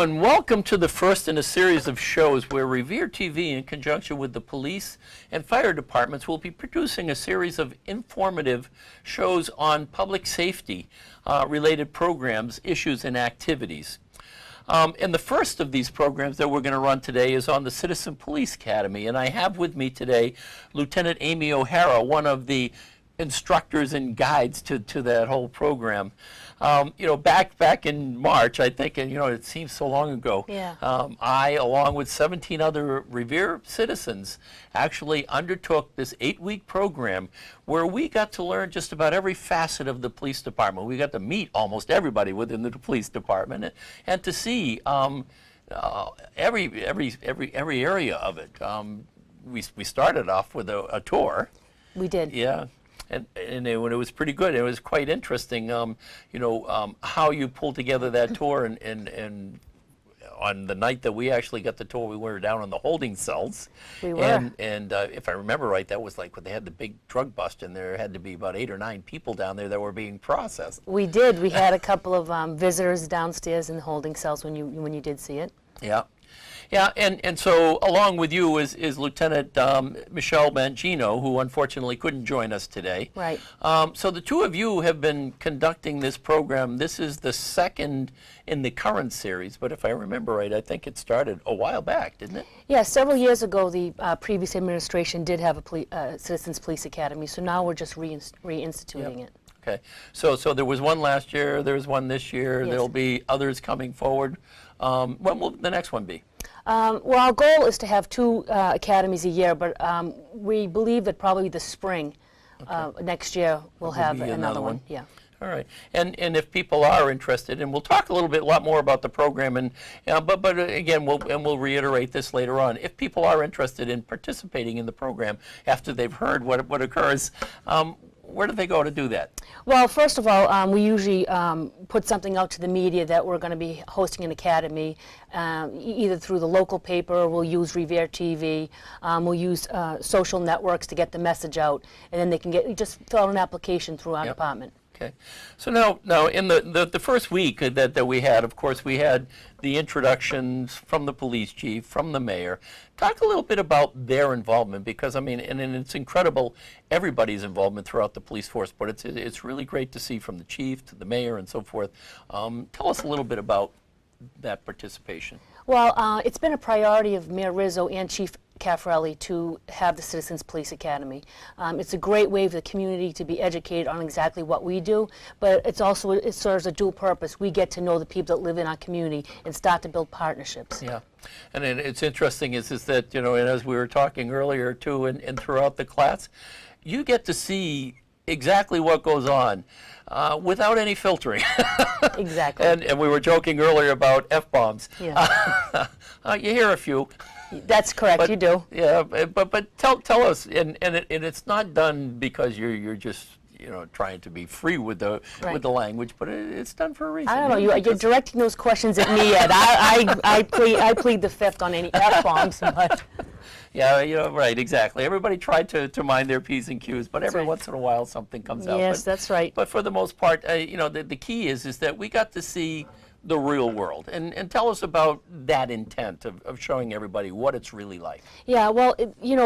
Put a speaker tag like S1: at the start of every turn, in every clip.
S1: and welcome to the first in a series of shows where Revere TV, in conjunction with the police and fire departments, will be producing a series of informative shows on public safety related programs, issues, and activities. And the first of these programs that we're going to run today is on the Citizen Police Academy, and I have with me today Lieutenant Amy O'Hara, one of the instructors and guides to that whole program. Back in March, I think, and it seems so long ago, I, along with 17 other Revere citizens, actually undertook this 8-week program where we got to learn just about every facet of the police department. We got to meet almost everybody within the police department and to see every area of it. We started off with a tour. We did. Yeah. And it was pretty good. It was quite interesting, how you pulled together that tour. And on the night that we actually got the tour, we were down in the holding cells. We were. And if I remember right, that was like when they had the big drug bust, and there had to be about 8 or 9 people down there that were being processed. We did. We had a couple of visitors downstairs in the holding cells when you did see it. Yeah. Yeah, and so along with you is Lieutenant Michelle Mangino, who unfortunately couldn't join us today. Right. So the two of you have been conducting this program. This is the second in the current series, but if I remember right, I think it started a while back, didn't it? Yeah, several years ago, the previous administration did have a Citizens Police Academy, so now we're just reinstituting it. Okay, so there was one last year, there's one this year, yes. There'll be others coming forward. When will the next one be? Well, our goal is to have 2 academies a year, but we believe that probably the spring next year we'll have another one. Yeah. All right. And if people are interested, and we'll talk a lot more about the program, and but again, we'll reiterate this later on. If people are interested in participating in the program after they've heard what occurs, where do they go to do that? Well, first of all, we usually put something out to the media that we're going to be hosting an academy, either through the local paper, we'll use Revere TV, we'll use social networks to get the message out, and then they can just fill out an application through our department. Okay. So now in the first week that we had, of course, we had the introductions from the police chief, from the mayor. Talk a little bit about their involvement, because, I mean, and it's incredible, everybody's involvement throughout the police force, but it's really great to see from the chief to the mayor and so forth. Tell us a little bit about that participation. Well, it's been a priority of Mayor Rizzo and Chief Caffarelli to have the Citizens Police Academy. It's a great way for the community to be educated on exactly what we do, but it serves a dual purpose. We get to know the people that live in our community and start to build partnerships. Yeah, and it's interesting is that, and as we were talking earlier too, and throughout the class, you get to see exactly what goes on without any filtering. Exactly. And we were joking earlier about F-bombs. Yeah. You hear a few. That's correct, but, you do. Yeah, but tell us, and it's not done because you're just trying to be free with the language, but it's done for a reason. I don't know. You're directing those questions at me, Ed. I plead the fifth on any F-bombs, but. Yeah, right, exactly. Everybody tried to mind their P's and Q's, but every once in a while something comes out. Yes, that's right. But for the most part, the key is that we got to see the real world. And tell us about that intent of showing everybody what it's really like. Yeah, well,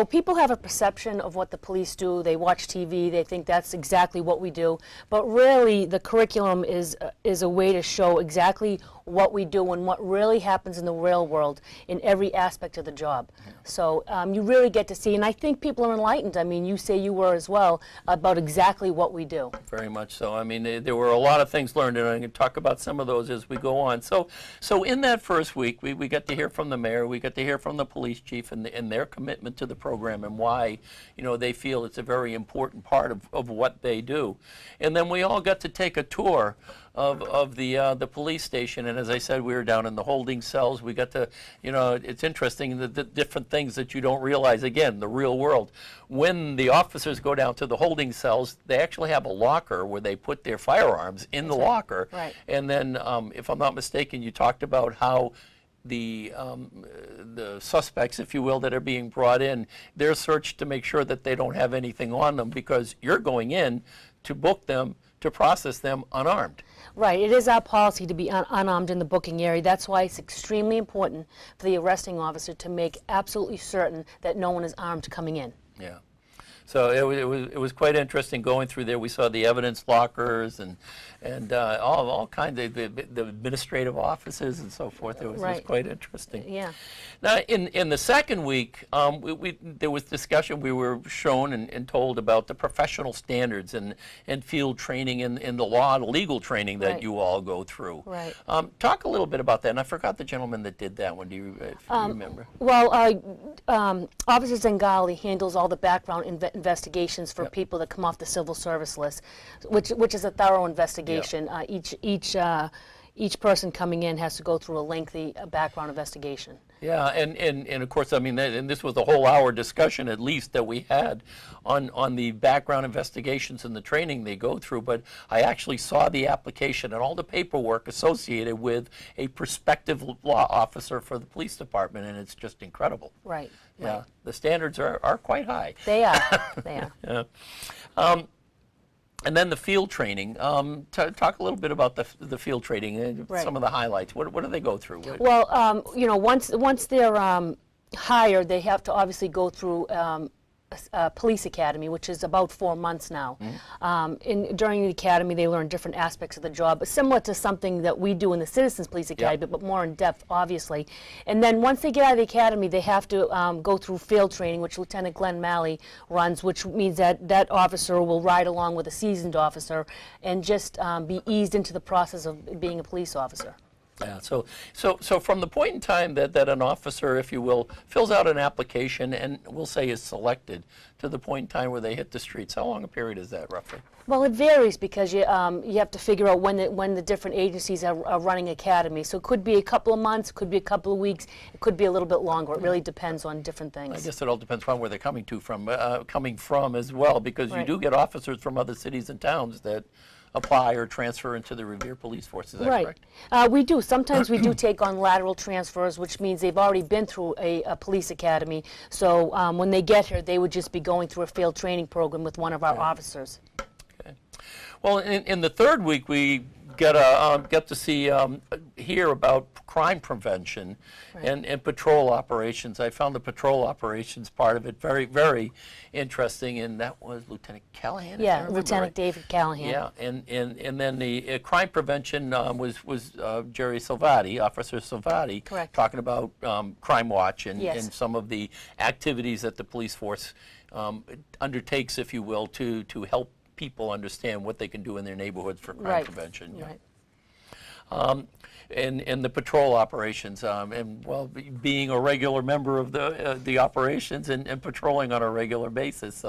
S1: people have a perception of what the police do. They watch TV, they think that's exactly what we do. But really, the curriculum is a way to show exactly what we do and what really happens in the real world in every aspect of the job. Yeah. So you really get to see, and I think people are enlightened. I mean, you say you were as well, about exactly what we do. Very much so. I mean, there were a lot of things learned, and I'm going to talk about some of those as we go on. So in that first week, we got to hear from the mayor, we got to hear from the police chief and their commitment to the program and why, they feel it's a very important part of what they do. And then we all got to take a tour of the police station, and as I said, we were down in the holding cells. We got to, it's interesting the different things that you don't realize. Again, the real world. When the officers go down to the holding cells, they actually have a locker where they put their firearms in the locker. Right. And then, if I'm not mistaken, you talked about how the suspects, if you will, that are being brought in, they're searched to make sure that they don't have anything on them, because you're going in to book them, to process them unarmed.
S2: Right. It is our policy to be unarmed in the booking area. That's why it's extremely important for the arresting officer to make absolutely certain that no one is armed coming in.
S1: Yeah. So it was quite interesting going through there. We saw the evidence lockers and all kinds of the administrative offices and so forth. It was quite interesting.
S2: Yeah.
S1: Now in the second week, there was discussion. We were shown and told about the professional standards and field training in the law, the legal training that you all go through.
S2: Right.
S1: Talk a little bit about that. And I forgot the gentleman that did that one. Do you, if you remember?
S2: Well, Officer Zengali handles all the background investigations for people that come off the civil service list, which is a thorough investigation. Each person coming in has to go through a lengthy background investigation.
S1: Yeah, and of course, I mean, and this was a whole hour discussion at least that we had on the background investigations and the training they go through, but I actually saw the application and all the paperwork associated with a prospective law officer for the police department, and it's just incredible.
S2: Right.
S1: Yeah,
S2: right.
S1: The standards are quite high.
S2: They are, they are.
S1: Yeah. And then the field training. Talk a little bit about the field training, some of the highlights. What do they go through?
S2: Well, you know, once they're hired, they have to obviously go through police academy, which is about 4 months now. During the academy, they learn different aspects of the job, but similar to something that we do in the Citizens Police Academy, but more in depth, obviously. And then once they get out of the academy, they have to go through field training, which Lieutenant Glenn Malley runs, which means that that officer will ride along with a seasoned officer and just be eased into the process of being a police officer.
S1: Yeah, so from the point in time that an officer, if you will, fills out an application and we'll say is selected to the point in time where they hit the streets, how long a period is that roughly?
S2: Well, it varies because you have to figure out when the different agencies are running academy. So it could be a couple of months, it could be a couple of weeks, it could be a little bit longer. It really depends on different things.
S1: I guess it all depends on where they're coming from as well, because you do get officers from other cities and towns that apply or transfer into the Revere Police Force. Is that correct?
S2: We do. Sometimes we do take on lateral transfers, which means they've already been through a police academy. So when they get here, they would just be going through a field training program with one of our officers.
S1: Okay. Well, in the third week, we get to see hear about crime prevention and patrol operations. I found the patrol operations part of it very, very interesting, and that was Lieutenant Callahan.
S2: Yeah, Lieutenant David Callahan.
S1: Yeah, and then the crime prevention was Jerry Silvati, Officer Silvati, talking about Crime Watch and some of the activities that the police force undertakes, if you will, to help people understand what they can do in their neighborhoods for crime prevention. Yeah. And the patrol operations, and well, being a regular member of the operations and patrolling on a regular basis,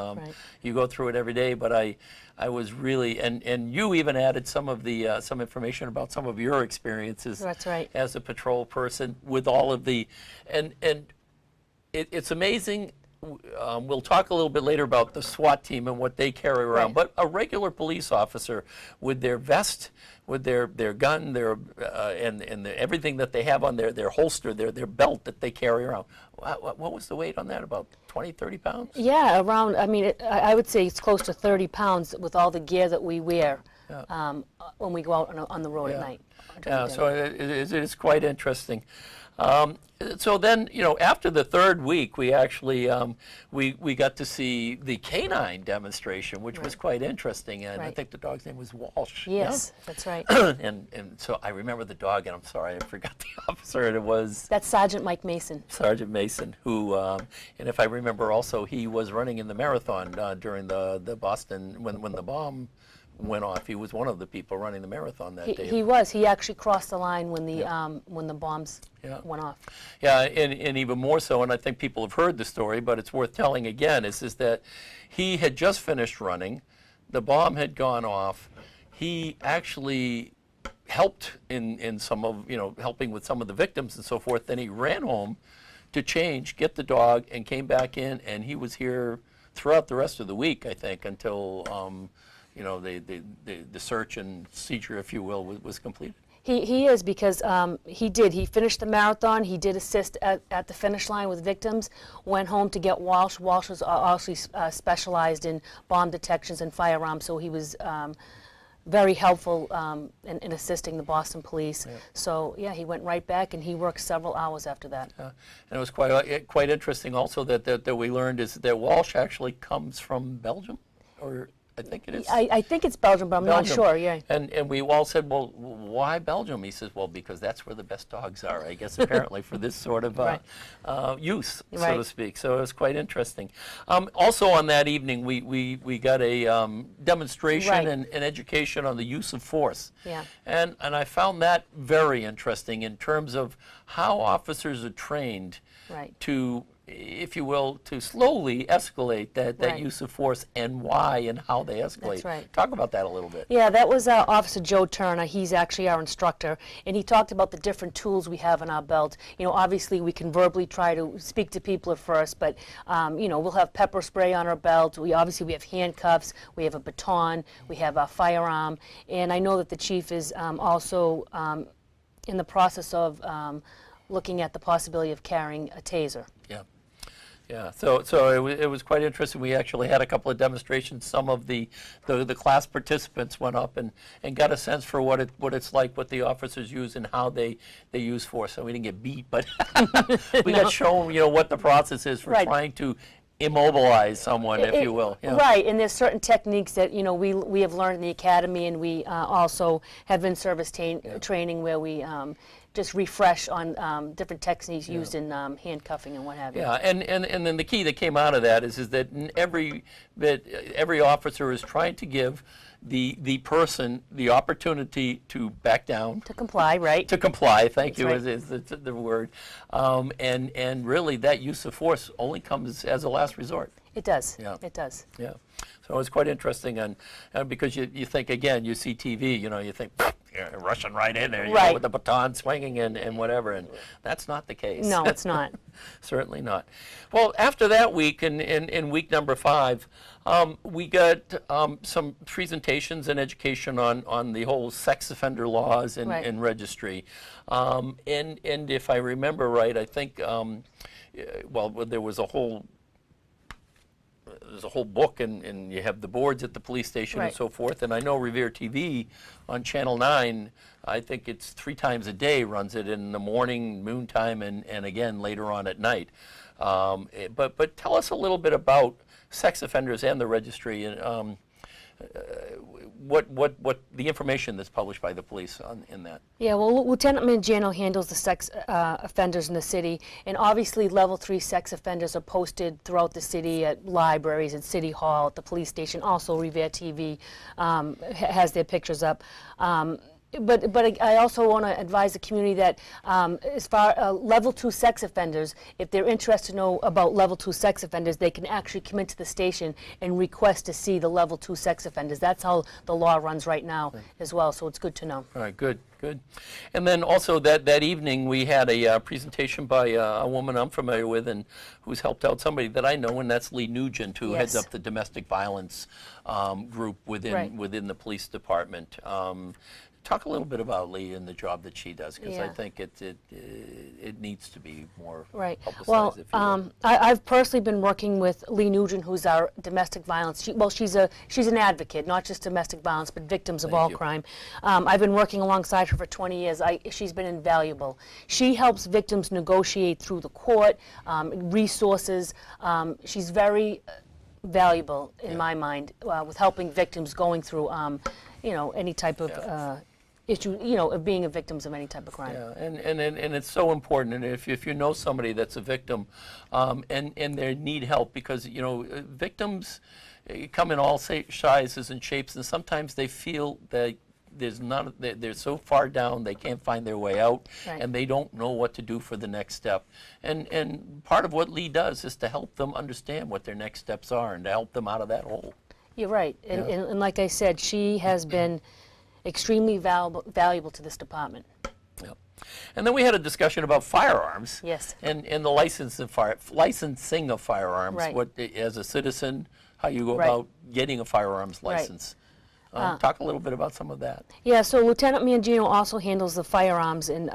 S1: you go through it every day. But I was really, and you even added some of the some information about some of your experiences.
S2: That's right.
S1: As a patrol person with all of the, and it's amazing. We'll talk a little bit later about the SWAT team and what they carry around, but a regular police officer with their vest, with their gun, and everything that they have on their holster, their belt that they carry around. What was the weight on that? About 20, 30 pounds? Yeah,
S2: around, I mean, I would say it's close to 30 pounds with all the gear that we wear when we go out on the road at night.
S1: Yeah, so it is quite interesting. So then, you know, after the third week, we actually we got to see the canine demonstration, which was quite interesting, and I think the dog's name was Walsh.
S2: Yes, that's right.
S1: and so I remember the dog, and I'm sorry I forgot the officer, and it was
S2: that's Sergeant Mike Mason.
S1: Sergeant Mason, who, and if I remember, also he was running in the marathon during the Boston when the bomb went off. He was one of the people running the marathon that day.
S2: He was. He actually crossed the line when the bombs went off.
S1: Yeah, and even more so, and I think people have heard the story, but it's worth telling again, is that he had just finished running, the bomb had gone off, he actually helped in some of, helping with some of the victims and so forth, then he ran home to change, get the dog, and came back in, and he was here throughout the rest of the week, I think, until the search and seizure, if you will, was completed.
S2: He is, because he finished the marathon, he did assist at the finish line with victims, went home to get Walsh. Walsh was also specialized in bomb detections and firearms, so he was very helpful in assisting the Boston police. So yeah, he went right back and he worked several hours after that.
S1: And it was quite interesting also that we learned is that Walsh actually comes from Belgium, or I think it is.
S2: I think it's Belgium, but I'm not sure. Yeah.
S1: And we all said, well, why Belgium? He says, well, because that's where the best dogs are, I guess, apparently, for this sort of use, so to speak. So it was quite interesting. Also on that evening, we got a demonstration and education on the use of force.
S2: Yeah.
S1: And I found that very interesting in terms of how officers are trained to, if you will, to slowly escalate that use of force, and why and how they escalate.
S2: That's right.
S1: Talk about that a little bit.
S2: Yeah, that was Officer Joe Turner. He's actually our instructor, and he talked about the different tools we have in our belt. You know, obviously we can verbally try to speak to people at first, but you know, we'll have pepper spray on our belt. We have handcuffs, we have a baton, we have a firearm, and I know that the chief is also in the process of looking at the possibility of carrying a taser.
S1: Yeah. Yeah, so it was quite interesting. We actually had a couple of demonstrations. Some of the class participants went up and got a sense for what it's like, what the officers use and how they use force. So we didn't get beat, but we got shown, you know, what the process is for trying to immobilize someone, if you will. Yeah.
S2: Right, and there's certain techniques that, you know, we have learned in the academy, and we also have in-service training where we just refresh on different techniques used in handcuffing and what have you.
S1: Yeah, and then the key that came out of that is that every officer is trying to give the person the opportunity to back down.
S2: To comply, right?
S1: To comply, thank you,
S2: right.
S1: is the word. And really that use of force only comes as a last resort.
S2: It does.
S1: Yeah.
S2: It does.
S1: Yeah. So it's quite interesting, and because you think, again, you see TV, you know, you think, you're rushing right in there, you know, with the baton swinging and whatever, and that's not the case.
S2: No, it's not.
S1: Certainly not. Well, after that week, in week number 5, we got some presentations and education on the whole sex offender laws and registry. And if I remember right, I think, well, there was a whole book, and you have the boards at the police station and so forth. And I know Revere TV on Channel 9, I think it's 3 times a day, runs it in the morning, noontime, and again later on at night. But tell us a little bit about sex offenders and the registry, and what the information that's published by the police in that.
S2: Yeah, well, Lieutenant Mangiano handles the sex offenders in the city, and obviously level 3 sex offenders are posted throughout the city at libraries, at City Hall, at the police station. Also, Revere TV has their pictures up. But I also want to advise the community that as far level 2 sex offenders, if they're interested to know about level 2 sex offenders, they can actually come into the station and request to see the level 2 sex offenders. That's how the law runs right now as well, so it's good to know.
S1: All right, good. And then also that evening we had a presentation by a woman I'm familiar with and who's helped out somebody that I know, and that's Lee Nugent, who heads up the domestic violence group within the police department. Talk a little bit about Lee and the job that she does, because I think it needs to be more publicized.
S2: Well, I've personally been working with Lee Nugent, who's our domestic violence. She's an advocate, not just domestic violence, but victims of all crime. I've been working alongside her for 20 years. She's been invaluable. She helps victims negotiate through the court, resources. She's very valuable in my mind with helping victims going through, you know, any type of issue, you know, of being a victim of any type of crime.
S1: Yeah, and it's so important. And if you know somebody that's a victim, and they need help, because you know victims come in all sizes and shapes, and sometimes they feel that they're so far down they can't find their way out, and they don't know what to do for the next step. And part of what Lee does is to help them understand what their next steps are and to help them out of that hole.
S2: You're right, and like I said, she has been extremely valuable to this department.
S1: Yep. And then we had a discussion about firearms.
S2: Yes.
S1: And the licensing of firearms.
S2: Right.
S1: What, as a citizen, how you go about getting a firearms license. Talk a little bit about some of that.
S2: Yeah. So Lieutenant Mangino also handles the firearms in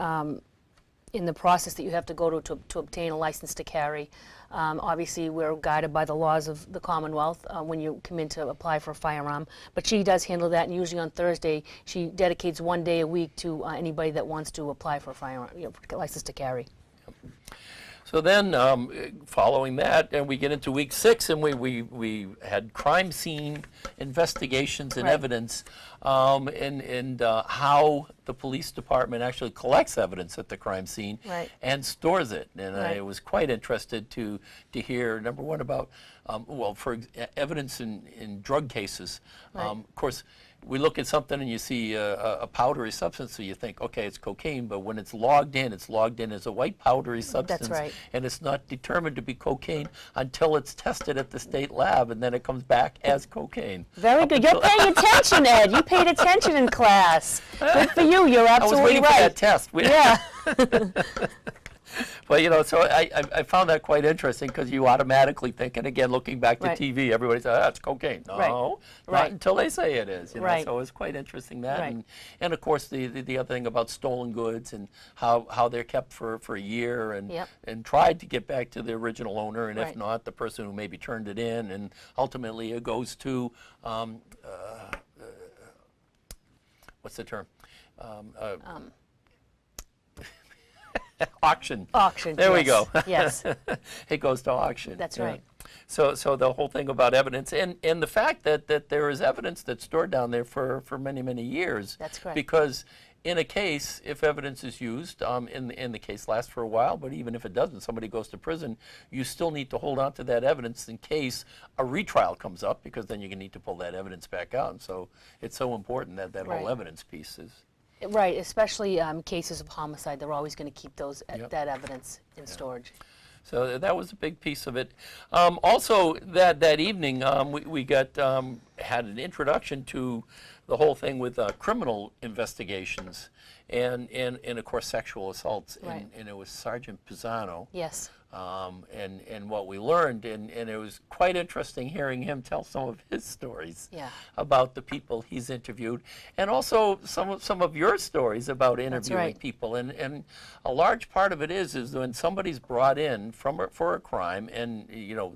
S2: the process that you have to go to obtain a license to carry. Obviously, we're guided by the laws of the Commonwealth when you come in to apply for a firearm. But she does handle that, and usually on Thursday, she dedicates 1 day a week to anybody that wants to apply for a firearm, license to carry.
S1: So then, following that, and we get into week 6, and we had crime scene investigations and
S2: Right.
S1: evidence, and how the police department actually collects evidence at the crime scene
S2: Right.
S1: and stores it. And I
S2: Right.
S1: was quite interested to hear, number one, about evidence in drug cases.
S2: Right.
S1: Of course, we look at something and you see a powdery substance, so you think, okay, it's cocaine, but when it's logged in as a white powdery substance,
S2: right.
S1: and it's not determined to be cocaine until it's tested at the state lab, and then it comes back as cocaine.
S2: Very good. You're paying attention, Ed. You paid attention in class. Good for you. You're
S1: I was
S2: absolutely
S1: waiting
S2: right.
S1: for that test.
S2: Yeah.
S1: But so I found that quite interesting, because you automatically think, and again, looking back to
S2: Right.
S1: TV, everybody says, that's cocaine. No,
S2: Right.
S1: not
S2: Right.
S1: until they say it is.
S2: Right.
S1: So it was quite interesting that.
S2: Right.
S1: And of course, the other thing about stolen goods and how they're kept for a year, and
S2: Yep.
S1: and tried to get back to the original owner, and if
S2: Right.
S1: not, the person who maybe turned it in, and ultimately it goes to, what's the term? Auction.
S2: Auction.
S1: There we
S2: yes.
S1: go.
S2: Yes.
S1: It goes to auction.
S2: That's
S1: Yeah.
S2: right.
S1: So the whole thing about evidence, and the fact that there is evidence that's stored down there for many, many years.
S2: That's correct.
S1: Because in a case, if evidence is used, and the case lasts for a while, but even if it doesn't, somebody goes to prison, you still need to hold on to that evidence in case a retrial comes up, because then you're going to need to pull that evidence back out. And so it's so important that
S2: Right.
S1: whole evidence piece is.
S2: Right, especially cases of homicide. They're always going to keep
S1: Yep.
S2: that evidence in storage.
S1: So that was a big piece of it. Also, that evening, we got had an introduction to the whole thing with criminal investigations, and of course sexual assaults,
S2: Right.
S1: and it was Sergeant Pisano.
S2: Yes.
S1: And what we learned, and it was quite interesting hearing him tell some of his stories
S2: Yeah.
S1: about the people he's interviewed, and also some of your stories about interviewing
S2: right.
S1: people. And a large part of it is when somebody's brought in for a crime, and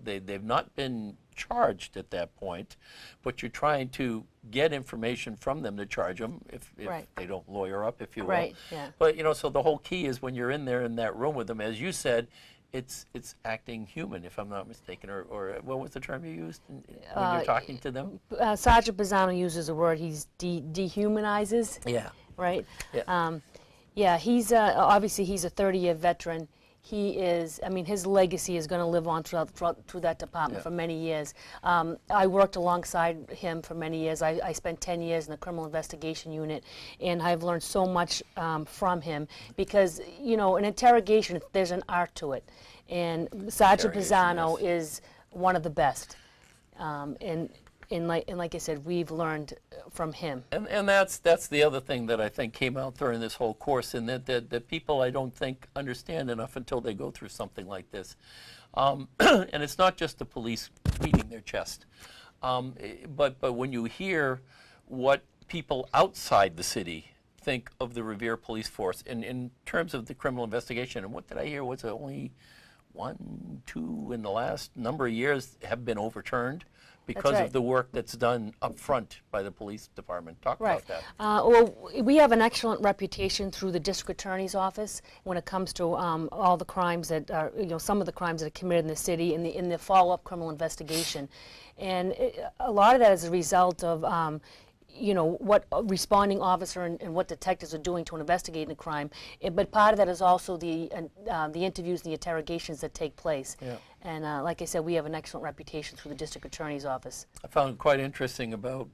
S1: they've not been charged at that point, but you're trying to get information from them to charge them if
S2: Right.
S1: they don't lawyer up, if you will.
S2: Right, yeah.
S1: But so the whole key is when you're in there in that room with them, as you said, it's acting human, if I'm not mistaken, or what was the term you used when you're talking to them?
S2: Sergeant Pisano uses a word. He's dehumanizes.
S1: Yeah.
S2: Right.
S1: Yeah.
S2: Yeah. He's obviously he's a 30-year veteran. He is. I mean, his legacy is going to live on through that department
S1: Yeah.
S2: for many years. I worked alongside him for many years. I spent 10 years in the criminal investigation unit, and I've learned so much from him, because an interrogation, there's an art to it, and Sergeant
S1: Interrogation,
S2: Pisano
S1: yes.
S2: is one of the best. And like I said, we've learned from him.
S1: And that's the other thing that I think came out during this whole course, and that people I don't think understand enough until they go through something like this. And it's not just the police beating their chest, but when you hear what people outside the city think of the Revere Police Force in terms of the criminal investigation, and what did I hear was only 1, 2 in the last number of years have been overturned because
S2: right.
S1: of the work that's done up front by the police department. Talk
S2: Right.
S1: about that.
S2: Well, we have an excellent reputation through the district attorney's office when it comes to all the crimes that are, some of the crimes that are committed in the city in the follow-up criminal investigation, and a lot of that is a result of what a responding officer and what detectives are doing to investigate a crime. But part of that is also the interviews and the interrogations that take place.
S1: Yeah.
S2: And like I said, we have an excellent reputation through the district attorney's office.
S1: I found it quite interesting about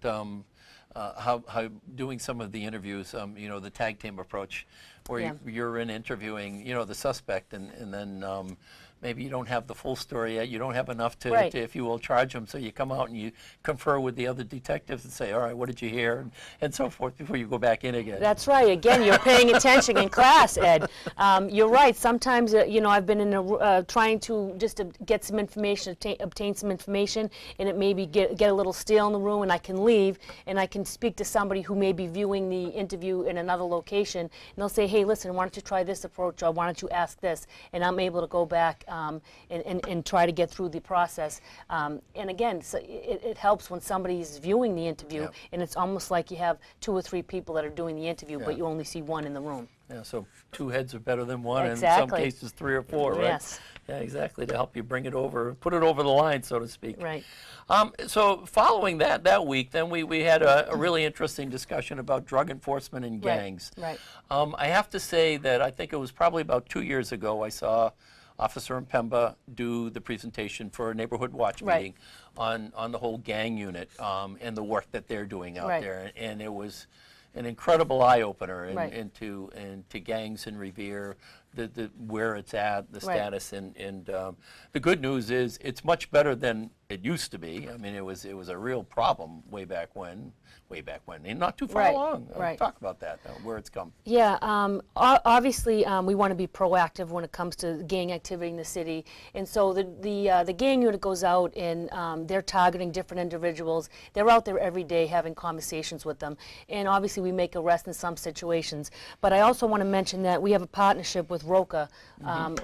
S1: how doing some of the interviews, the tag team approach, where
S2: Yeah.
S1: you're in interviewing, the suspect, and then maybe you don't have the full story yet. You don't have enough to,
S2: Right.
S1: if you will, charge them. So you come out and you confer with the other detectives and say, all right, what did you hear, and so forth, before you go back in again.
S2: That's right. Again, you're paying attention in class, Ed. You're right. Sometimes, I've been in trying to just to get some information, obtain some information, and it maybe get a little stale in the room, and I can leave, and I can speak to somebody who may be viewing the interview in another location, and they'll say, hey, listen, why don't you try this approach, or why don't you ask this, and I'm able to go back and try to get through the process. And again, so it helps when somebody's viewing the interview,
S1: Yeah.
S2: and it's almost like you have 2 or 3 people that are doing the interview,
S1: Yeah.
S2: but you only see one in the room.
S1: Yeah, so 2 heads are better than one, and in some
S2: Exactly.
S1: cases 3 or 4, right?
S2: Yes.
S1: Yeah, exactly, to help you bring it over, put it over the line, so to speak.
S2: Right.
S1: So following that week, then we had a really interesting discussion about drug enforcement and gangs.
S2: Right.
S1: I have to say that I think it was probably about 2 years ago I saw Officer Mpemba do the presentation for a neighborhood watch
S2: Right.
S1: meeting on the whole gang unit and the work that they're doing out
S2: Right.
S1: there, and it was an incredible eye-opener
S2: Right.
S1: into gangs in Revere, the where it's at, the
S2: Right.
S1: status, and the good news is it's much better than it used to be. I mean, it was a real problem way back when, and not too far
S2: Right.
S1: along.
S2: Right.
S1: Talk about that, where it's come.
S2: Yeah, obviously we want to be proactive when it comes to gang activity in the city, and so the gang unit goes out and they're targeting different individuals. They're out there every day having conversations with them, and obviously we make arrests in some situations. But I also want to mention that we have a partnership with ROCA,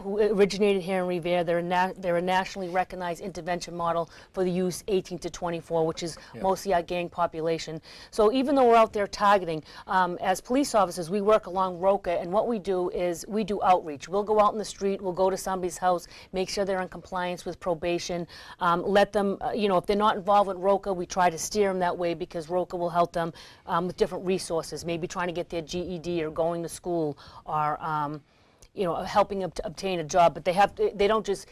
S2: who originated here in Revere. They're a nationally recognized intervention model for the youth 18 to 24, which is mostly our gang population. So even though we're out there targeting, as police officers, we work along ROCA, and what we do is we do outreach. We'll go out in the street, we'll go to somebody's house, make sure they're in compliance with probation, let them, if they're not involved with ROCA, we try to steer them that way because ROCA will help them with different resources, maybe trying to get their GED or going to school or helping them to obtain a job, but they don't just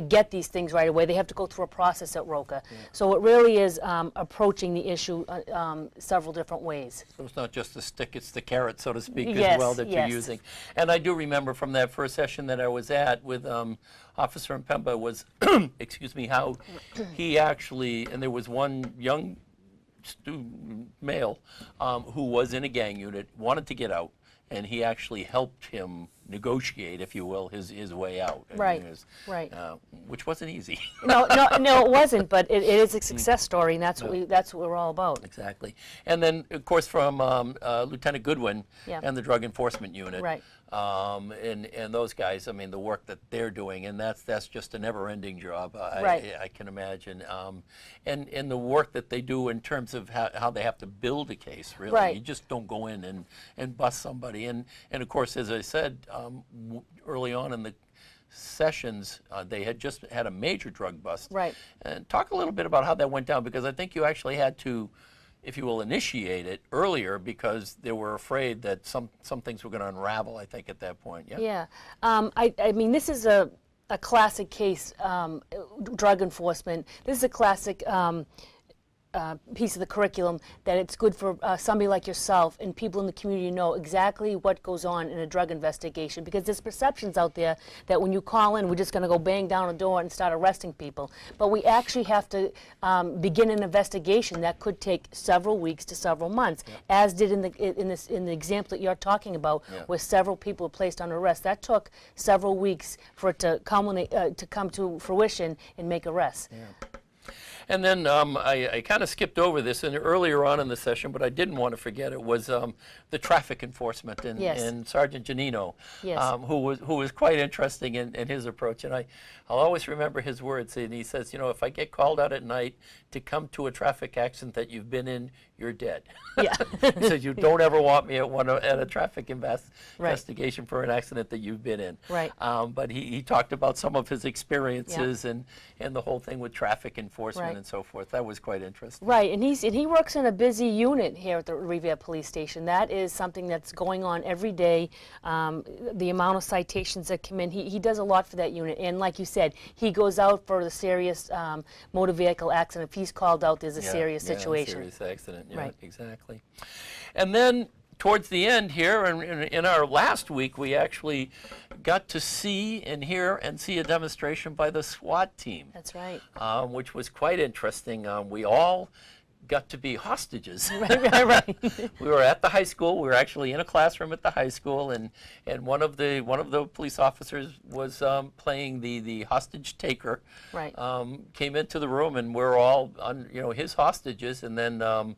S2: get these things right away. They have to go through a process at ROCA. Yeah. So it really is approaching the issue several different ways.
S1: So it's not just the stick, it's the carrot, so to speak,
S2: Yes,
S1: as well that you're
S2: yes.
S1: using. And I do remember from that first session that I was at with Officer Mpemba was, excuse me, how he actually, and there was one young male who was in a gang unit, wanted to get out, and he actually helped him negotiate, if you will, his way out.
S2: Right,
S1: right. Which wasn't easy.
S2: No, it wasn't, but it is a success story, and that's what we're all about.
S1: Exactly. And then, of course, from Lieutenant Goodwin and the Drug Enforcement Unit.
S2: Right.
S1: And those guys, I mean, the work that they're doing, and that's just a never-ending job, I can imagine. And the work that they do in terms of how they have to build a case, really.
S2: Right.
S1: You just don't go in and bust somebody. And of course, as I said, early on in the sessions, they had just had a major drug bust.
S2: Right.
S1: And talk a little bit about how that went down, because I think you actually had to, if you will, initiate it earlier because they were afraid that some things were going to unravel, I think, at that point. Yeah.
S2: Yeah. I mean, this is a classic case, drug enforcement. This is a classic piece of the curriculum that it's good for somebody like yourself and people in the community to know exactly what goes on in a drug investigation, because there's perceptions out there that when you call in, we're just going to go bang down a door and start arresting people. But we actually have to begin an investigation that could take several weeks to several months, as did in the example that you're talking about, where several people were placed under arrest. That took several weeks for it to come to fruition and make arrests.
S1: Yeah. And then I kind of skipped over this earlier on in the session, but I didn't want to forget it was the traffic enforcement and Sergeant Giannino, who was quite interesting in his approach. And I'll always remember his words. And he says, if I get called out at night to come to a traffic accident that you've been in, you're dead.
S2: Yeah.
S1: He says, you don't ever want me at a traffic investigation for an accident that you've been in.
S2: Right.
S1: But he talked about some of his experiences and the whole thing with traffic enforcement and so forth. That was quite interesting.
S2: Right, and he works in a busy unit here at the Revere Police Station. That is something that's going on every day. The amount of citations that come in, he does a lot for that unit. And like you said, he goes out for the serious motor vehicle accident. If he's called out, there's a serious situation.
S1: Serious accident. Yeah,
S2: right.
S1: Exactly. And then towards the end here, in our last week, we actually got to see and hear and see a demonstration by the SWAT team.
S2: That's right.
S1: Which was quite interesting. We all got to be hostages.
S2: Right.
S1: We were at the high school. We were actually in a classroom at the high school, and one of the police officers was playing the hostage taker.
S2: Right.
S1: Came into the room, and we're all his hostages, and then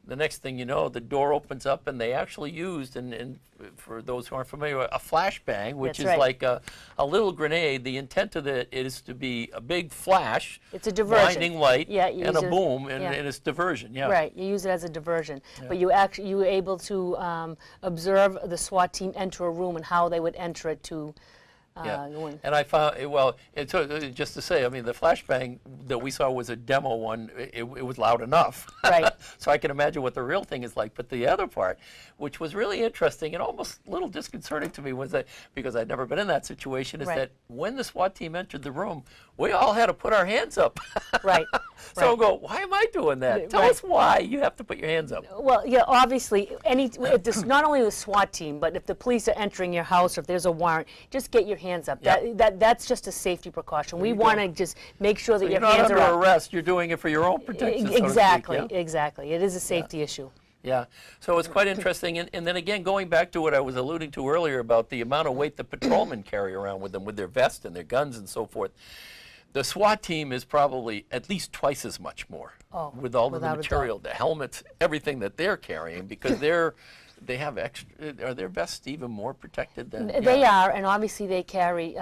S1: the next thing you know, the door opens up, and they actually used, and for those who aren't familiar, a flashbang, which
S2: That's
S1: is
S2: right.
S1: like a little grenade. The intent of it is to be a big flash,
S2: It's a diversion.
S1: blinding light,
S2: Yeah, you
S1: and a
S2: use it-
S1: boom, and,
S2: yeah.
S1: and it's diversion. Yeah.
S2: Right, you use it as a diversion, but you were able to observe the SWAT team enter a room and how they would enter it to
S1: Yeah,
S2: go in.
S1: and I found, well, just to say, I mean, the flashbang that we saw was a demo one. It was loud enough.
S2: Right.
S1: So I can imagine what the real thing is like. But the other part, which was really interesting and almost a little disconcerting to me, was that, because I'd never been in that situation, is
S2: Right.
S1: that when the SWAT team entered the room, we all had to put our hands up.
S2: Right.
S1: So I go, why am I doing that? Tell
S2: Right.
S1: us why you have to put your hands up.
S2: Well, yeah, obviously, if this, not only the SWAT team, but if the police are entering your house or if there's a warrant, just get your hands up.
S1: Yep.
S2: That's just a safety precaution. We
S1: you
S2: want to
S1: go.
S2: just make sure that
S1: You're
S2: your
S1: not
S2: hands
S1: under
S2: are up.
S1: arrest. You're doing it for your own protection. so to speak,
S2: Exactly,
S1: yeah?
S2: exactly. It is a safety issue.
S1: Yeah, so it's quite interesting. And then again, going back to what I was alluding to earlier about the amount of weight the patrolmen carry around with them, with their vest and their guns and so forth, the SWAT team is probably at least twice as much more,
S2: Oh,
S1: with all of the
S2: without a
S1: material, the helmets, everything that they're carrying, because they have extra. Are their vests even more protected than?
S2: They are, and obviously they carry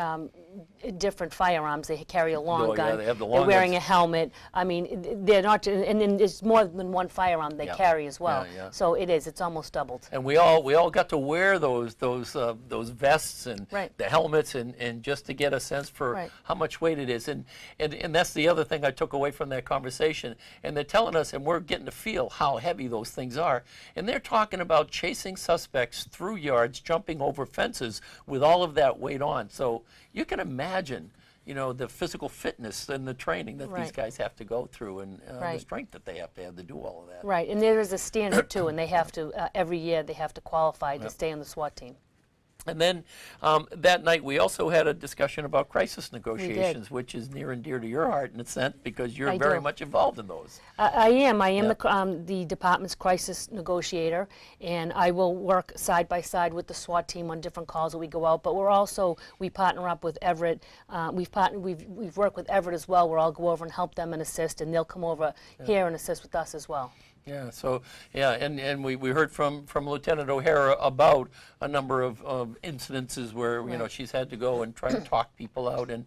S2: different firearms. They carry a long
S1: Oh, yeah,
S2: gun.
S1: they have the
S2: They're
S1: long
S2: wearing
S1: guns.
S2: a helmet. I mean, they're not, and then there's more than one firearm they
S1: Yeah.
S2: carry as well.
S1: Yeah, yeah.
S2: So it's almost doubled.
S1: And we all got to wear those vests and
S2: Right.
S1: the helmets and just to get a sense for
S2: Right.
S1: how much weight it is. And that's the other thing I took away from that conversation. And they're telling us, and we're getting to feel how heavy those things are. And they're talking about chasing suspects through yards, jumping over fences with all of that weight on. So you can imagine, the physical fitness and the training that these
S2: Right.
S1: guys have to go through, and the
S2: Right.
S1: strength that they have to do all of that.
S2: Right, and there is a standard too, and they have to, every year, they have to qualify to stay on the SWAT team.
S1: And then that night we also had a discussion about crisis negotiations, which is near and dear to your heart in a sense, because you're
S2: I
S1: very
S2: do.
S1: much involved in those.
S2: I am
S1: Yeah.
S2: the department's crisis negotiator, and I will work side by side with the SWAT team on different calls that we go out. But we partner up with Everett. We've worked with Everett as well, where I'll go over and help them and assist, and they'll come over here and assist with us as well.
S1: Yeah, so, and we heard from Lieutenant O'Hara about a number of incidences where, she's had to go and try to talk people out. And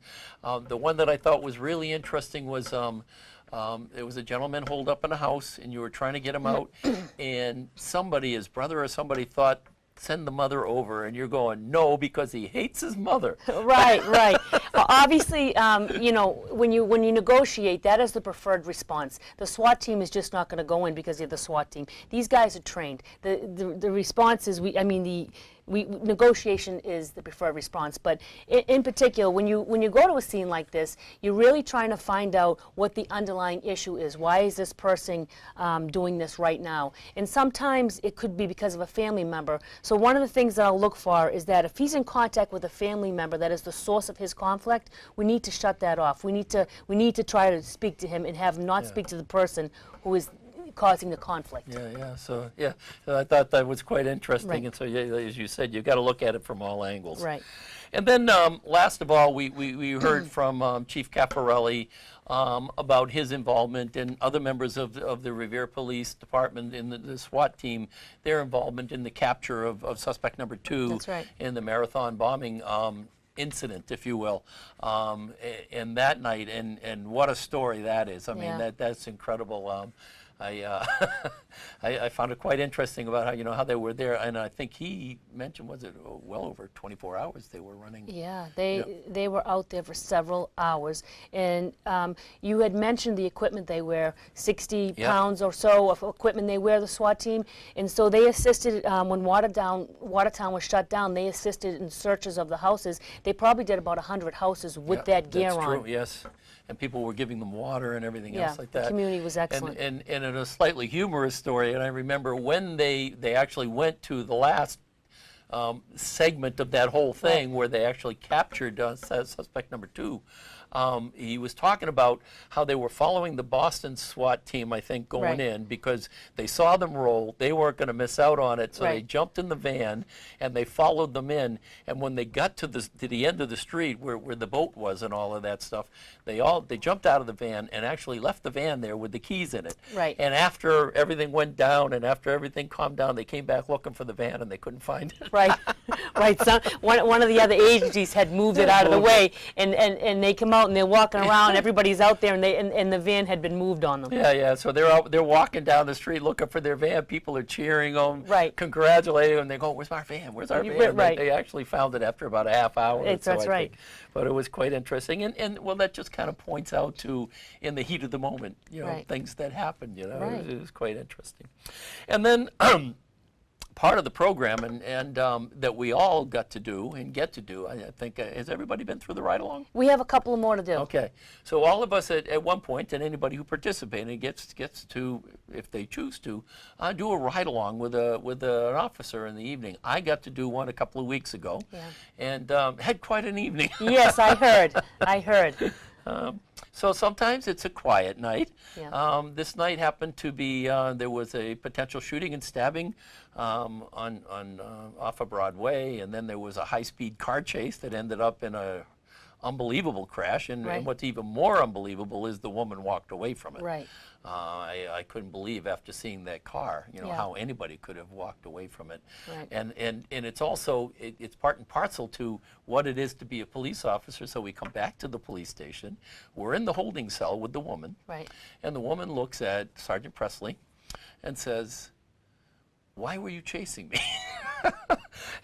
S1: the one that I thought was really interesting was there was a gentleman holed up in a house, and you were trying to get him out, and somebody, his brother or somebody, thought, send the mother over, and you're going, no, because he hates his mother.
S2: Right. Obviously, when you negotiate, that is the preferred response. The SWAT team is just not going to go in because they're the SWAT team. These guys are trained. The response is, negotiation is the preferred response. But in particular, when you go to a scene like this, you're really trying to find out what the underlying issue is. Why is this person doing this right now? And sometimes it could be because of a family member. So one of the things that I'll look for is that if he's in contact with a family member that is the source of his conflict, we need to shut that off. We need to try to speak to him and have him not speak to the person who is causing the conflict.
S1: So I thought that was quite interesting.
S2: Right.
S1: And so, as you said, you've got to look at it from all angles.
S2: Right.
S1: And then last of all, we heard from Chief Caffarelli about his involvement, and other members of the Revere Police Department in the SWAT team, their involvement in the capture of suspect number 2
S2: That's right.
S1: in the marathon bombing incident, if you will, and that night, and what a story that is. I mean,
S2: Yeah.
S1: that's incredible. I found it quite interesting about how they were there, and I think he mentioned, was it well over 24 hours they were running?
S2: Yeah, they were out there for several hours, and you had mentioned the equipment they wear, 60 pounds or so of equipment they wear, the SWAT team, and so they assisted when Watertown was shut down. They assisted in searches of the houses. They probably did about 100 houses with that gear
S1: that's
S2: on.
S1: True, yes. And people were giving them water and everything
S2: Yeah,
S1: else like that.
S2: the community was excellent.
S1: And in a slightly humorous story, and I remember when they actually went to the last segment of that whole thing, where they actually captured suspect number 2, he was talking about how they were following the Boston SWAT team, I think, going in because they saw them roll. They weren't going to miss out on it, so they jumped in the van and they followed them in. And when they got to the end of the street where the boat was and all of that stuff, they jumped out of the van and actually left the van there with the keys in it.
S2: Right.
S1: And after everything went down and after everything calmed down, they came back looking for the van and they couldn't find it.
S2: Right, right. So one of the other agencies had moved it out of the way, and they come out and they're walking around. Everybody's out there, and the van had been moved on them.
S1: Yeah. So they're walking down the street looking for their van. People are cheering them, congratulating them. They go, "Where's our van? Where's our van?"
S2: Right.
S1: They actually found it after about a half hour.
S2: That's right.
S1: But it was quite interesting, and well, that just kind of points out to in the heat of the moment, things that happened. It was quite interesting, and then. Part of the program and that we all got to do and get to do, I think, has everybody been through the ride-along?
S2: We have a couple more to do.
S1: Okay. So all of us at one point, and anybody who participated gets to, if they choose to, do a ride-along with an officer in the evening. I got to do one a couple of weeks ago and had quite an evening.
S2: Yes, I heard.
S1: So sometimes it's a quiet night.
S2: Yeah.
S1: This night happened to be there was a potential shooting and stabbing off of Broadway, and then there was a high-speed car chase that ended up in a unbelievable crash. And what's even more unbelievable is the woman walked away from it.
S2: Right.
S1: I couldn't believe after seeing that car, how anybody could have walked away from it.
S2: Right.
S1: And it's also, it's part and parcel to what it is to be a police officer. So we come back to the police station. We're in the holding cell with the woman.
S2: Right.
S1: And the woman looks at Sergeant Presley and says, "Why were you chasing me?"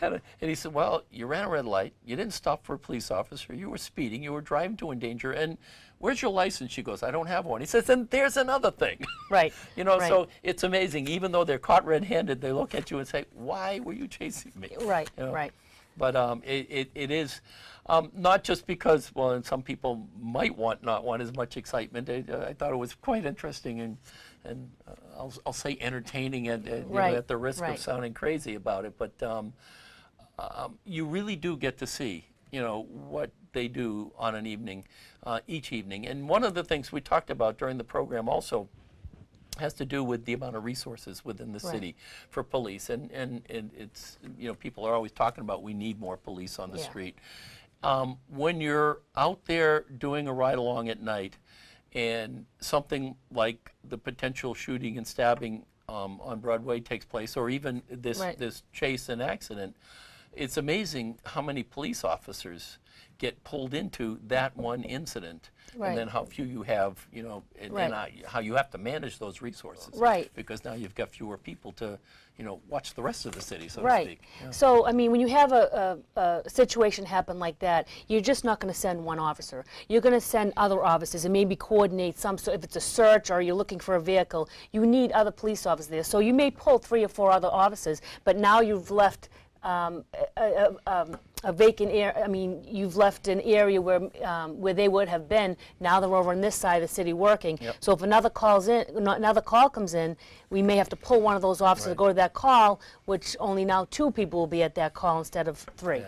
S1: And he said, "Well, you ran a red light. You didn't stop for a police officer. You were speeding. You were driving to endanger. And where's your license?" She goes, "I don't have one." He says, "And there's another thing."
S2: Right.
S1: So it's amazing. Even though they're caught red-handed, they look at you and say, "Why were you chasing me?"
S2: Right. Right.
S1: But it is not just because, well, and some people might not want as much excitement. I thought it was quite interesting and I'll say entertaining and at the risk of sounding crazy about it. But you really do get to see, what they do on an evening, each evening. And one of the things we talked about during the program also has to do with the amount of resources within the city for police. And it's, people are always talking about we need more police on the street. When you're out there doing a ride-along at night and something like the potential shooting and stabbing on Broadway takes place, or even this chase and accident, it's amazing how many police officers get pulled into that one incident, and then how few you have, and how you have to manage those resources.
S2: Right.
S1: Because now you've got fewer people to, watch the rest of the city, so to speak. Yeah.
S2: So, I mean, when you have a situation happen like that, you're just not going to send one officer. You're going to send other officers and maybe coordinate some, so if it's a search or you're looking for a vehicle, you need other police officers there. So you may pull 3 or 4 other officers, but now you've left a vacant area. I mean, you've left an area where they would have been. Now they're over on this side of the city working. Yep. So if another call comes in, we may have to pull one of those officers to go to that call, which only now 2 people will be at that call instead of 3.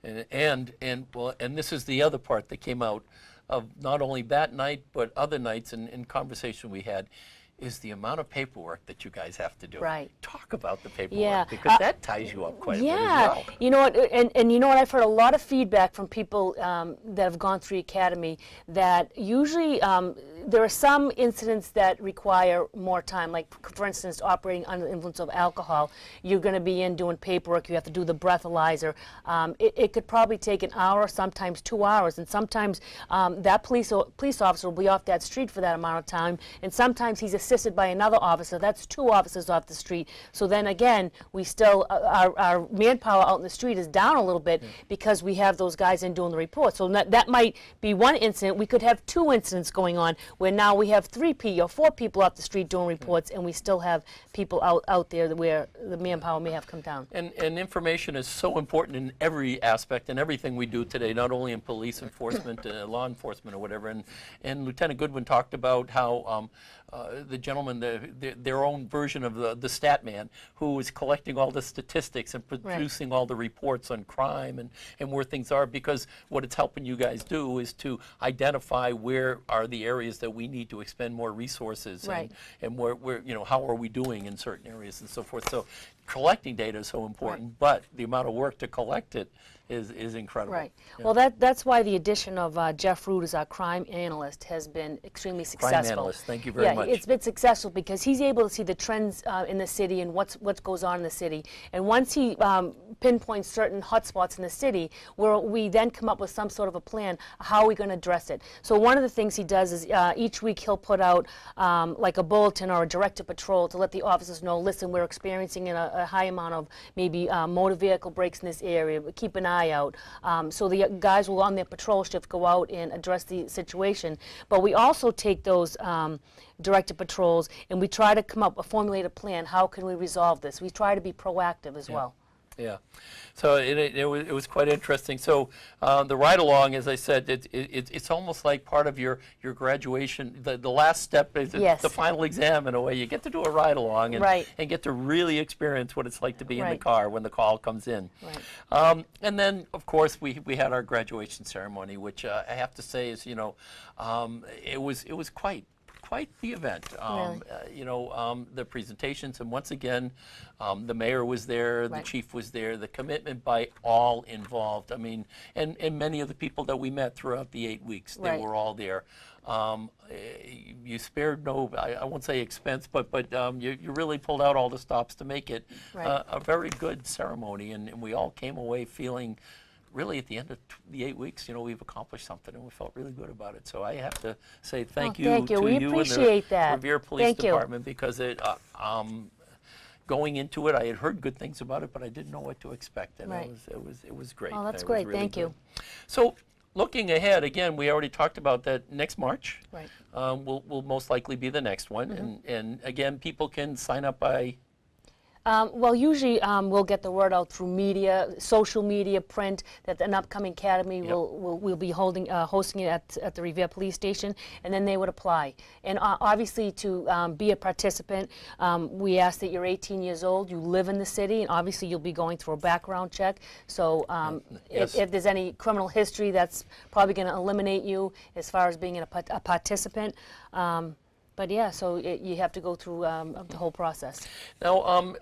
S1: Yeah. And this is the other part that came out of not only that night but other nights and conversation we had. Is the amount of paperwork that you guys have to do.
S2: Right.
S1: Talk about the paperwork, because that ties you up quite a bit as well.
S2: You know what, and you know what, I've heard a lot of feedback from people that have gone through Academy that usually there are some incidents that require more time, like for instance, operating under the influence of alcohol. You're going to be in doing paperwork, you have to do the breathalyzer. It could probably take an hour, sometimes 2 hours, and sometimes that police officer will be off that street for that amount of time, and sometimes he's assisted by another officer. That's 2 officers off the street. So then again, we still, our manpower out in the street is down a little bit because we have those guys in doing the report. So that might be one incident. We could have 2 incidents going on where now we have 3 or 4 people off the street doing reports, and we still have people out there where the manpower may have come down.
S1: And information is so important in every aspect and everything we do today, not only in police enforcement, law enforcement, or whatever. And Lieutenant Goodwin talked about how the gentleman, their own version of the stat man, who is collecting all the statistics and producing all the reports on crime and where things are, because what it's helping you guys do is to identify where are the areas that we need to expend more resources, and where you know, how are we doing in certain areas and so forth. So collecting data is so important, but the amount of work to collect it is incredible.
S2: Right. Yeah. Well, that's why the addition of Jeff Root as our crime analyst has been extremely successful.
S1: Crime analyst, thank you very much.
S2: Yeah, it's been successful because he's able to see the trends in the city and what goes on in the city. And once he pinpoints certain hotspots in the city, where we then come up with some sort of a plan, how are we going to address it. So one of the things he does is each week he'll put out like a bulletin or a directed patrol to let the officers know, listen, we're experiencing a high amount of maybe motor vehicle breaks in this area, keep an eye out. So the guys will on their patrol shift go out and address the situation. But we also take those directed patrols and we try to formulate a plan. How can we resolve this? We try to be proactive as well.
S1: Yeah, so it was quite interesting. So the ride-along, as I said, it's almost like part of your graduation. The last step is the final exam in a way. You get to do a ride-along and get to really experience what it's like to be in the car when the call comes in. And then, of course, we had our graduation ceremony, which I have to say is, you know, it was quite the event. You know, the presentations, and once again, the mayor was there, the chief was there, the commitment by all involved. I mean, and many of the people that we met throughout the 8 weeks, they were all there. You spared no, I won't say expense, but you really pulled out all the stops to make it a very good ceremony, and we all came away feeling really at the end of the 8 weeks, you know, we've accomplished something and we felt really good about it. So I have to say thank you to you and the Revere Police Department, because it, going into it, I had heard good things about it, but I didn't know what to expect, and it was great.
S2: Oh, that's great. Thank you.
S1: So looking ahead, again, we already talked about that next March. Will most likely be the next one, and again, people can sign up by.
S2: Well, usually we'll get the word out through media, social media, print, that an upcoming academy will be hosting it at the Revere Police Station, and then they would apply. And obviously, to be a participant, we ask that you're 18 years old, you live in the city, and obviously you'll be going through a background check. So if there's any criminal history, that's probably going to eliminate you as far as being a participant. But yeah, so you have to go through the whole process.
S1: Now,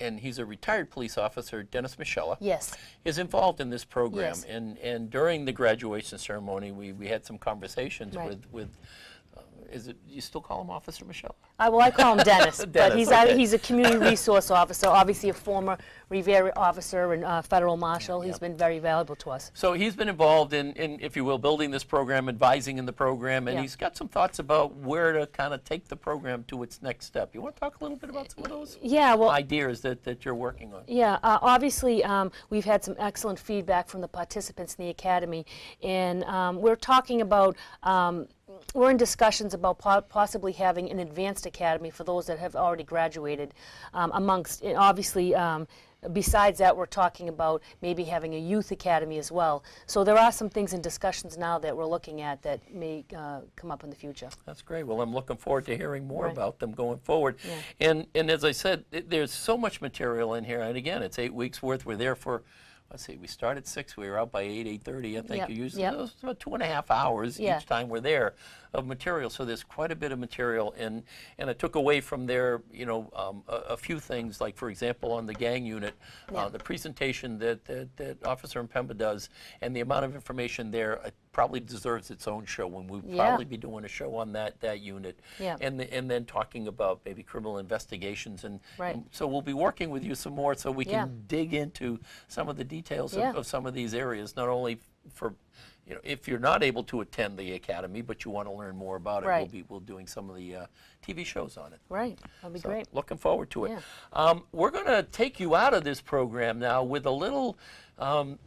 S1: and he's a retired police officer, Dennis Michella.
S2: Yes.
S1: Is involved in this program. And during the graduation ceremony, we had some conversations with is it, you still call him Officer Michelle?
S2: Well, I call him Dennis, but he's a community resource officer, obviously a former Revere officer and federal marshal. He's been very valuable to us.
S1: So he's been involved in, if you will, building this program, advising in the program, and he's got some thoughts about where to kind of take the program to its next step. You want to talk a little bit about some of those ideas that you're working on?
S2: Yeah, obviously we've had some excellent feedback from the participants in the academy, and we're talking about we're in discussions about possibly having an advanced academy for those that have already graduated. Obviously, besides that, we're talking about maybe having a youth academy as well. So there are some things in discussions now that we're looking at that may come up in the future.
S1: That's great. Well, I'm looking forward to hearing more about them going forward. And as I said, there's so much material in here. And again, it's 8 weeks worth. We're there for, let's see, we start at 6, we were out by 8:30. I think you used it was about 2.5 hours each time we're there of material. So there's quite a bit of material, and I took away from there, you know, a few things, like for example on the gang unit, the presentation that Officer Mpemba does, and the amount of information there probably deserves its own show, when we'll probably be doing a show on that unit, and then talking about maybe criminal investigations, and so we'll be working with you some more so we can dig into some of the details of some of these areas, not only for, you know, if you're not able to attend the academy but you want to learn more about it, we'll doing some of the TV shows on it.
S2: That'll be great.
S1: Looking forward to it. We're going to take you out of this program now with a little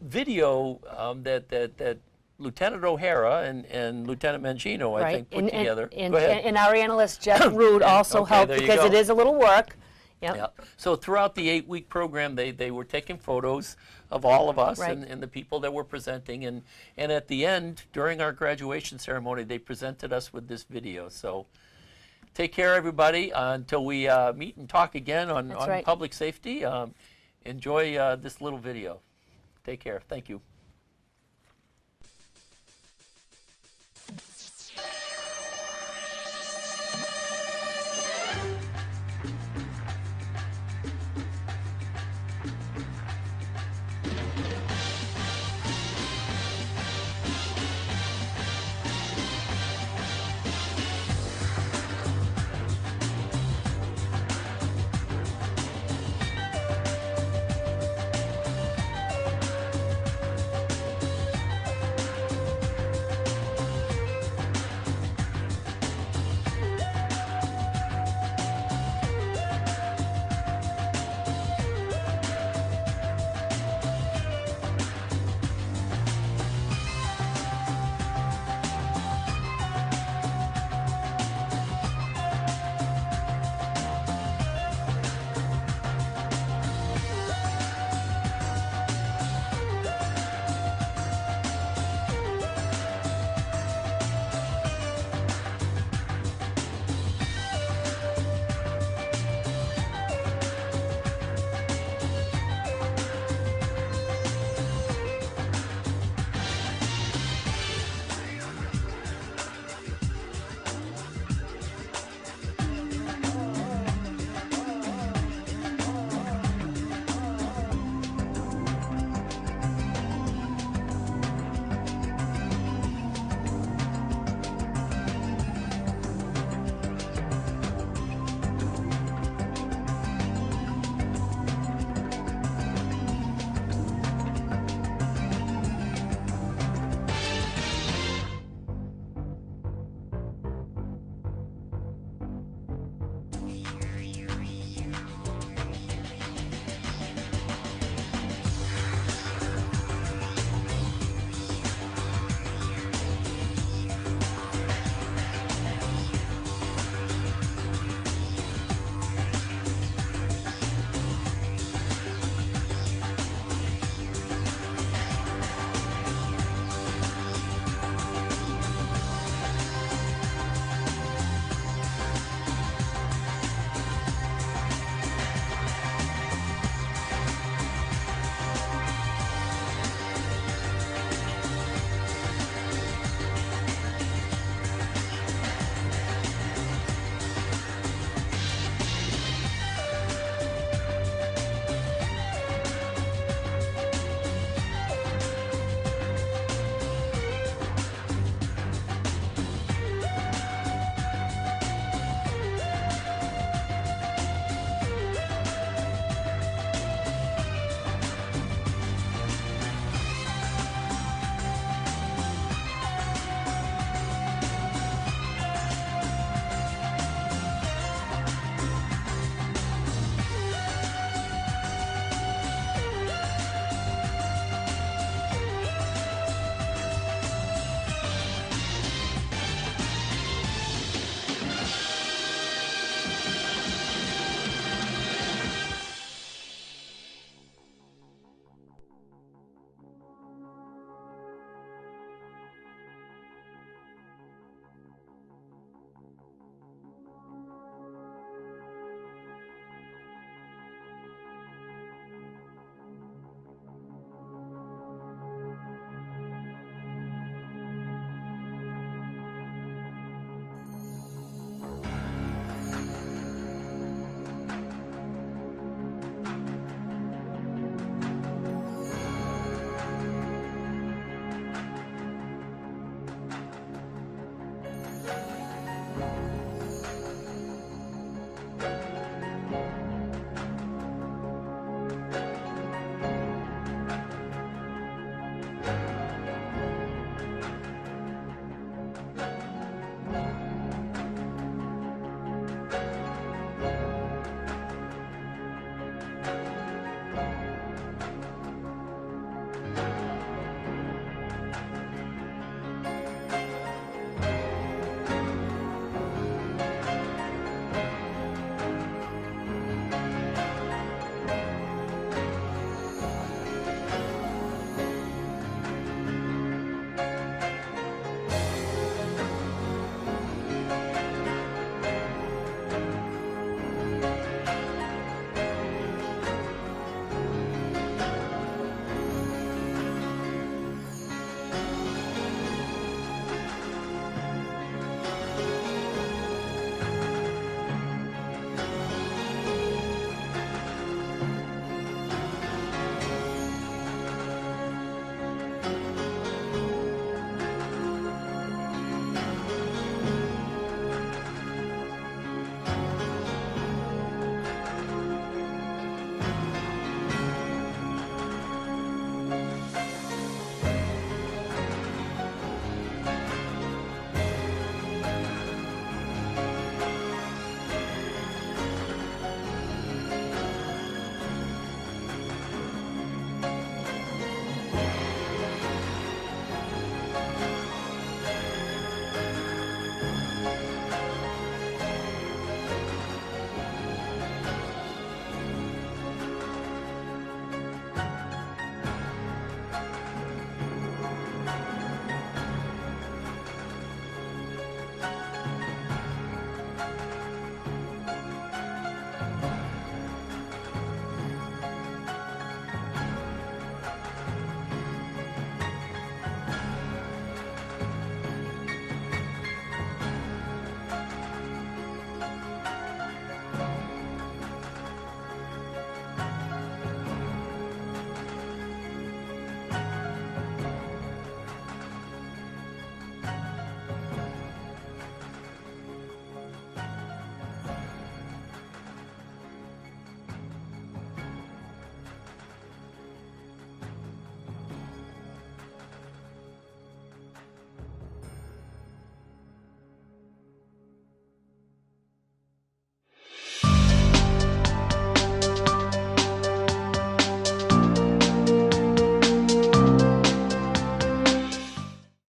S1: video that Lieutenant O'Hara and Lieutenant Mangino, I think, put together.
S2: And,
S1: Go ahead.
S2: and our analyst, Jeff Rood, also
S1: okay,
S2: helped
S1: there you
S2: because
S1: go.
S2: it is a little work. Yep.
S1: Yeah. So throughout the 8-week program, they were taking photos of all of us
S2: Right.
S1: and the people that were presenting. And at the end, during our graduation ceremony, they presented us with this video. So take care, everybody, until we meet and talk again on
S2: That's right.
S1: public safety. Enjoy this little video. Take care. Thank you.